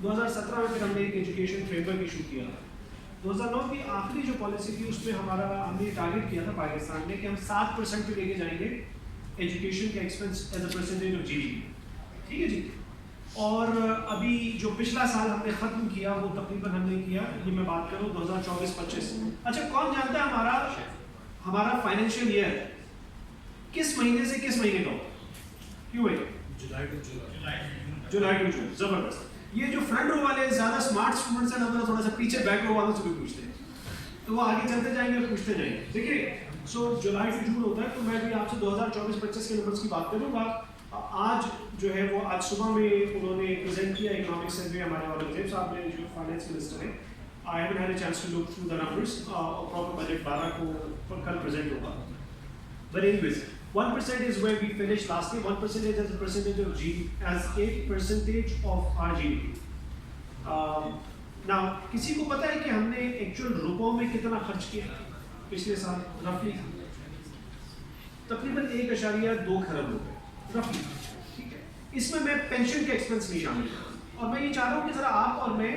2017 میں پھر ہم نے ایک ایجوکیشن فریم ورک ایشو کیا. 2009 کی آخری جو پالیسی تھی اس میں ہم نے ٹارگیٹ کیا تھا پاکستان نے کہ ہم 7% پہ لے کے جائیں گے ایجوکیشن کا expense as a percentage of G D P. ٹھیک ہے جی. اور ابھی جو پچھلا سال ہم نے ختم کیا وہ تقریباً ہم نے کیا, یہ میں بات کروں 2024-25. اچھا کون جانتا ہے ہمارا فائنینشیل ایئر کس مہینے سے کس مہینے کا ہوگا؟ کیوں بھائی؟ July to June. زبردست. یہ جو فرنٹ رو والے زیادہ اسمارٹ اسٹوڈنٹس ہیں نا, تھوڑا سا پیچھے بیک رو والوں سے بھی پوچھتے ہیں, تو وہ آگے چلتے جائیں گے اور پوچھتے جائیں گے. دیکھیے سو جولائی ٹو جون ہوتا ہے, تو میں بھی آپ سے 2024-25 کے نمبرس کی بات کروں گا. آج جو ہے وہ آج صبح میں انہوں نے پریزنٹ کیا اکنامک سروے, ہمارے والے صاحب نے جو فائنینس منسٹر ہیں. I haven't had a chance to look through the numbers. Proper budget 12 کو کل پریزنٹ ہوگا. But anyways, 1% is where we finished last year. 1% as a percentage of as a percentage of our GDP. Now, کسی کو پتا ہے کہ ہم نے ایکچوئل روپوں میں کتنا خرچ کیا پچھلے سال؟ رفلی تقریباً 1.2 کھرب روپے رفلی. ٹھیک ہے, اس میں پینشن کے ایکسپینس نہیں شامل کروں, اور میں یہ چاہ رہا ہوں کہ ذرا آپ اور میں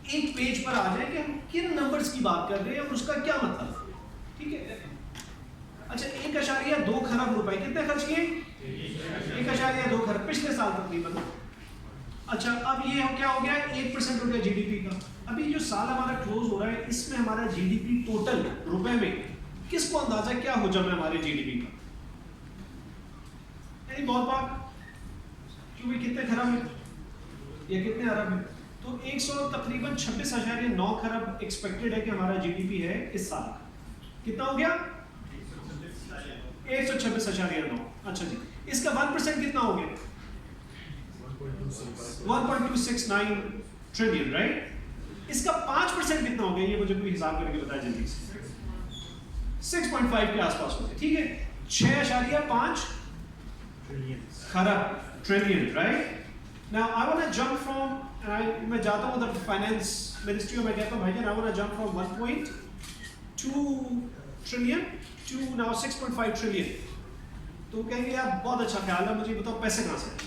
ایک پیج پر آ جائیں کہ ہم کن نمبرز کی بات کر رہے ہیں اور اس کا کیا مطلب ہے. ٹھیک ہے. اچھا 1.2 کھرب روپے کتنے خرچ کیے؟ 1.2 کھرب پچھلے سال تقریباً. اچھا اب یہ کیا ہو گیا, 8% ہو گیا جی ڈی پی کا. ابھی جو سال ہمارا کلوز ہو رہا ہے اس میں ہمارا جی ڈی پی ٹوٹل روپے میں کس کو اندازہ کیا ہو جائے ہمارے جی ڈی پی کا؟ یعنی بہت بات کیونکہ کتنے کھرب ہے یا کتنے ارب ہے, تو 100 تقریباً 26.9 کھرب ایکسپیکٹڈ ہے کہ ہمارا جی ڈی پی ہے اس سال. کتنا ہو گیا؟ 126.9. اچھا جی, اس کا 1% کتنا ہو گیا؟ 1.269 ٹریلین, رائٹ. اس کا 5% کتنا ہو گیا, یہ مجھے کوئی حساب کر کے بتائیں جلدی سے. 6.5 کے آس پاس ہو گیا. ٹھیک ہے, 6.5 کھرب trillion, right. Now I want to jump from, میں جاتا ہوں ادھر فائنینس منسٹری, میں کہتا ہوں بھائی جان I want to jump from 1.2 trillion to now 6.5 trillion. تو کہیں گے یار بہت اچھا خیال ہے, مجھے بتاؤ پیسے کہاں سے ہیں؟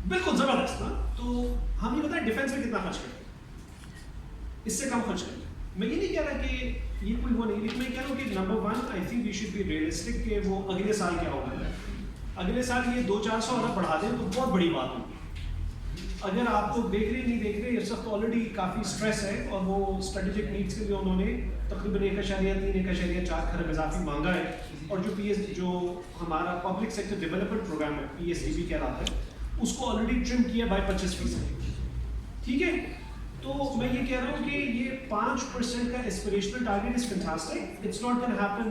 بالکل زبردست نا. تو ہم یہ بتائیں ڈیفینس میں کتنا خرچ کریں, اس سے کم خرچ کریں. میں یہ نہیں کہہ رہا کہ یہ کوئی وہ نہیں, لیکن میں کہہ رہا ہوں کہ number 1 I think we should be realistic کہ وہ اگلے سال کیا ہوگا. اگلے سال یہ 200-400 ارب بڑھا دیں تو بہت بڑی بات ہوگی. اگر آپ لوگ دیکھ رہے نہیں دیکھ رہے, اس وقت آلریڈی کافی اسٹریس ہے, اور وہ اسٹریٹجک نیڈس کے لیے انہوں نے تقریباً 1.3-1.4 کھرب اضافی مانگا ہے. اور جو ہمارا پبلک سیکٹر ڈیولپمنٹ پروگرام ہے PSDB کہلاتا ہے, اس کو آلریڈی ٹرم کیا بائی 25%. ٹھیک ہے, تو میں یہ کہہ رہا ہوں کہ یہ 5% کا aspirational target is fantastic. It's not gonna happen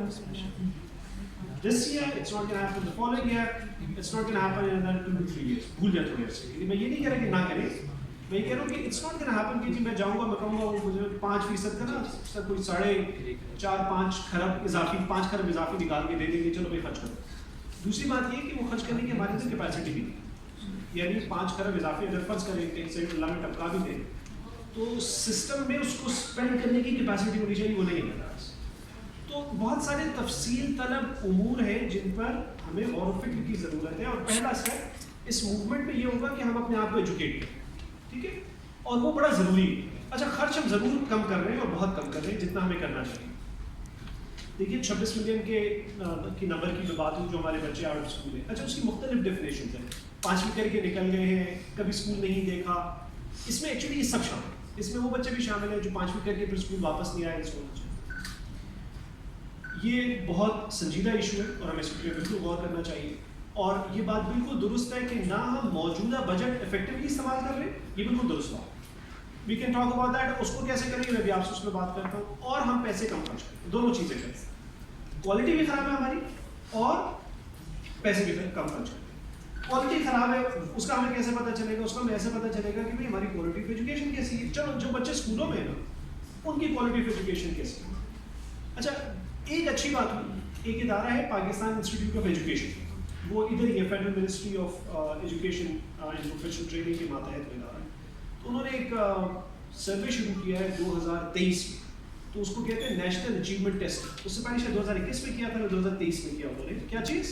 this year, it's not going to happen the following year, it's not going to happen in another 2 to 3 years. بھول جائے تھوڑے سے. میں یہ نہیں کہہ رہا کہ نہ کریں, میں یہ کہہ رہا ہوں کہ it's not going to happen کہ جی میں جاؤں گا میں کہوں گا مجھے 5% کا نا سر کوئی 4.5 کھرب اضافی 5 کھرب اضافی نکال کے دے دیں گے, چلو بھائی خرچ کرو. دوسری بات یہ کہ وہ خرچ کرنے کی ہماری اندر کیپیسٹی بھی نہیں, یعنی 5 کھرب اضافی اگر فرض کریں کہ سے اللہ میں ٹپکا بھی دیں تو سسٹم میں اس کو اسپینڈ کرنے کی کیپیسٹی ہونی چاہیے, وہ نہیں ہے. تو بہت سارے تفصیل طلب امور ہیں جن پر ہمیں غور و فکر کی ضرورت ہے, اور پہلا اسٹیپ اس موومنٹ میں یہ ہوگا کہ ہم اپنے آپ کو ایجوکیٹ کریں. ٹھیک ہے, اور وہ بڑا ضروری ہے. اچھا خرچ ہم ضرور کم کر رہے ہیں اور بہت کم کر رہے ہیں جتنا ہمیں کرنا چاہیے. دیکھیے 26 ملین کی نمبر کی جو بات ہوئی جو ہمارے بچے آؤٹ آف اسکول ہیں, اچھا اس کی مختلف ڈیفینیشنز ہیں. 5ویں کر کے نکل گئے ہیں, کبھی اسکول نہیں دیکھا, اس میں ایکچولی یہ سب شامل ہے. اس میں وہ بچے بھی شامل ہیں جو 5ویں کر کے پھر اسکول واپس نہیں آئے. اس کو یہ بہت سنجیدہ ایشو ہے اور ہمیں اس پہ بالکل غور کرنا چاہیے. اور یہ بات بالکل درست ہے کہ نہ ہم موجودہ بجٹ افیکٹولی استعمال کر رہے ہیں, یہ بالکل درست بات. We can talk about that, اس کو کیسے کریں میں بھی آپ سے اس میں بات کرتا ہوں. اور ہم پیسے کم خرچ کریں, دونوں چیزیں کریں. کوالٹی بھی خراب ہے ہماری اور پیسے بھی کم خرچ کریں. کوالٹی خراب ہے اس کا ہمیں کیسے پتہ چلے گا, اس کا ہمیں ایسے پتہ چلے گا کہ بھائی ہماری کوالٹی آف ایجوکیشن کیسی ہے. چلو جو بچے اسکولوں میں ہیں نا ان کی کوالٹی آف ایجوکیشن کیسی ہے. اچھا ایک اچھی بات ہوئی, ایک ادارہ ہے پاکستان انسٹیٹیوٹ آف ایجوکیشن, وہ ادھر ہی ہے federal ministry of education and professional training کے ماتحت ادارہ ہے. تو انہوں نے ایک سروے شروع کیا ہے 2023 میں, تو اس کو کہتے ہیں نیشنل اچیومنٹ ٹیسٹ. اس سے پہلے شاید 2021 میں کیا تھا, 2023 میں کیا انہوں نے. کیا چیز؟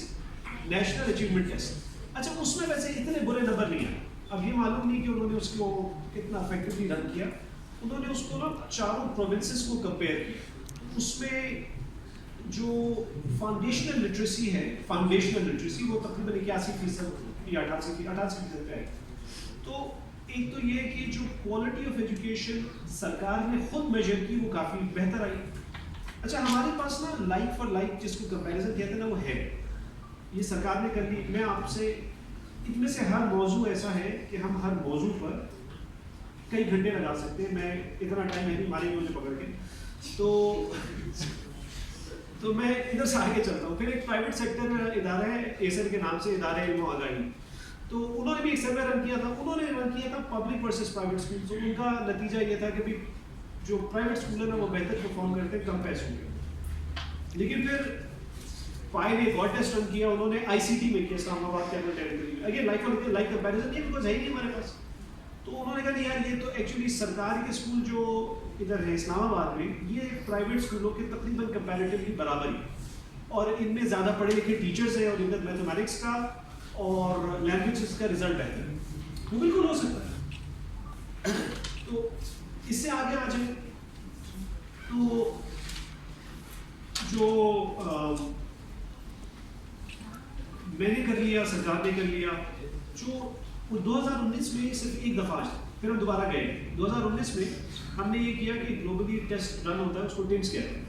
National achievement test. اچھا اس میں ویسے اتنے برے نمبر نہیں آئے, اب یہ معلوم نہیں کہ انہوں نے اس کو کتنا افیکٹولی رن کیا. انہوں نے اس کو نا چاروں پروونسز کو کمپیئر کیا. اس میں جو فاؤنڈیشنل لٹریسی ہے، فاؤنڈیشنل لٹریسی وہ تقریباً 81% یا 88% پہ ہے. تو ایک تو یہ کہ جو کوالٹی آف ایجوکیشن سرکار نے خود میجر کی وہ کافی بہتر آئی. اچھا ہمارے پاس نا لائک فار لائک جس کو کمپیریزن کہتے ہیں نا وہ ہے، یہ سرکار نے کر لی. میں آپ سے ان میں سے ہر موضوع ایسا ہے کہ ہم ہر موضوع پر کئی گھنٹے لگا سکتے ہیں. میں اتنا ٹائم ہے نہیں مارے گے مجھے پکڑ کے. تو میں ادھر سے آگے چلتا ہوں. پھر ایک پرائیویٹ سیکٹر ادارہ ہے ایسر کے نام سے، ادارہ علم و آگاہی. تو انہوں نے بھی ایک سروے رن کیا تھا. انہوں نے رن کیا تھا پبلک ورسز پرائیویٹ اسکول. تو ان کا نتیجہ یہ تھا کہ بھی جو پرائیویٹ اسکول ہے نا وہ بہتر پرفارم کرتے ہیں کم پیسوں میں. لیکن پھر پائے نے ایک اور ٹیسٹ رن کیا، انہوں نے آئی سی ٹی میں کیا، اسلام آباد کیپٹل ٹیریٹری میں. اگین لائک کمپیریزن نہیں بیکاز ہے ہی نہیں ہمارے پاس. تو انہوں نے کہا نہیں یار یہ تو ایکچولی سرکاری کے اسکول جو ادھر ہے اسلام آباد میں یہ پرائیویٹ اسکولوں کے تقریباً کمپیریٹیولی برابر ہی، اور ان میں زیادہ پڑھے لکھے ٹیچرز ہیں اور ادھر میتھمیٹکس کا اور لینگویجز کا رزلٹ بہتر ہے. وہ بالکل ہو سکتا ہے. تو اس سے آگے آ جائیں تو جو میں نے کر لیا، سرکار نے کر لیا، جو 2019 میں صرف ایک دفعہ آج پھر ہم دوبارہ گئے. 2019 میں ہم نے یہ کیا کہ گلوبلی ٹیسٹ رن ہوتا ہے اس کو ٹیمس کہتے ہیں.